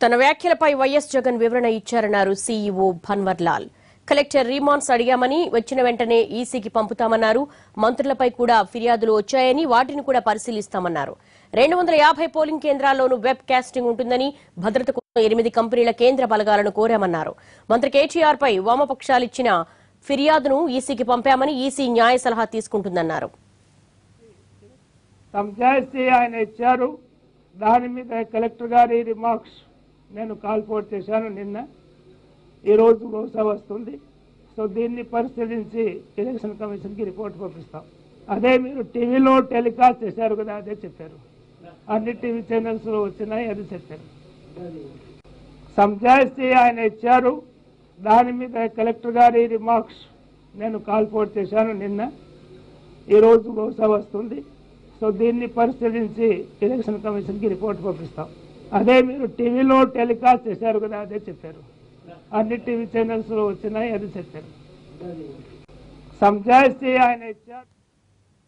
తన వ్యాఖ్యలపై వైఎస్ జగన్ వివరణ ఇచ్చారన్నారు సీఈఓ భన్వర్లాల్. కలెక్టర్ రిమాండ్స్ అడిగామని వచ్చిన వెంటనే ఈసీకి పంపుతామన్నారు. మంత్రులపై కూడా ఫిర్యాదులు వచ్చాయని వాటిని కూడా పరిశీలిస్తామన్నారు. 250 పోలింగ్ కేంద్రాల్లోనూ వెబ్ కాస్టింగ్ ఉంటుందని, భద్రత కోసం 8 కంపెనీల కేంద్ర బలగాలను కోరామన్నారు. మంత్రి కేటీఆర్ పై వామపక్షాలిచ్చిన ఫిర్యాదును ఈసీకి పంపామని, ఈసీ న్యాయ సలహా తీసుకుంటుందన్నారు. ఆయన ఇచ్చారు. దాని మీద కలెక్టర్ గారి రిమార్క్స్ నేను కాల్ ఫోర్ట్ చేశాను నిన్న. ఈ రోజు బహుశా వస్తుంది. సో దీన్ని పరిశీలించి ఎలక్షన్ కమిషన్కి రిపోర్ట్ పంపిస్తాం. అదే మీరు టీవీలో టెలికాస్ట్ చేశారు కదా, అదే చెప్పారు. అన్ని టీవీ ఛానల్స్లో వచ్చినాయి, అది చెప్పారు. సంజాయిషి ఆయన ఇచ్చారు. దాని మీద కలెక్టర్ గారి రిమార్క్స్ నేను కాల్ ఫోర్ట్ చేశాను నిన్న. ఈ రోజు బహుశా వస్తుంది. సో దీన్ని పరిశీలించి ఎలక్షన్ కమిషన్కి రిపోర్ట్ పంపిస్తాం. అదే మీరు టీవీలో టెలికాస్ట్ చేశారు కదా, అదే చెప్పారు. అన్ని టీవీ ఛానల్స్లో వచ్చినాయి, అది చెప్పారు. సంజాయిషి ఆయన ఇచ్చారు.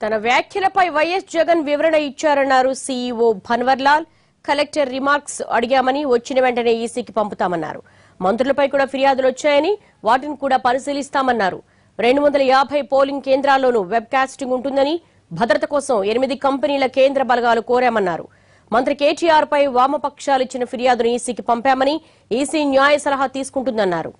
తన వ్యాఖ్యలపై వైఎస్ జగన్ వివరణ ఇచ్చారన్నారు సీఈఓ భన్వర్లాల్. కలెక్టర్ రిమార్క్స్ అడిగామని వచ్చిన వెంటనే ఈసీకి పంపుతామన్నారు. మంత్రులపై కూడా ఫిర్యాదులు వచ్చాయని వాటిని కూడా పరిశీలిస్తామన్నారు. 250 పోలింగ్ కేంద్రాల్లోనూ వెబ్ కాస్టింగ్ ఉంటుందని, భద్రత కోసం 8 కంపెనీల కేంద్ర బలగాలు కోరామన్నారు. మంత్రి కేటీఆర్ పై వామపక్షాలిచ్చిన ఫిర్యాదును ఈసీకి పంపామని, ఈసీ న్యాయ సలహా తీసుకుంటుందన్నారు.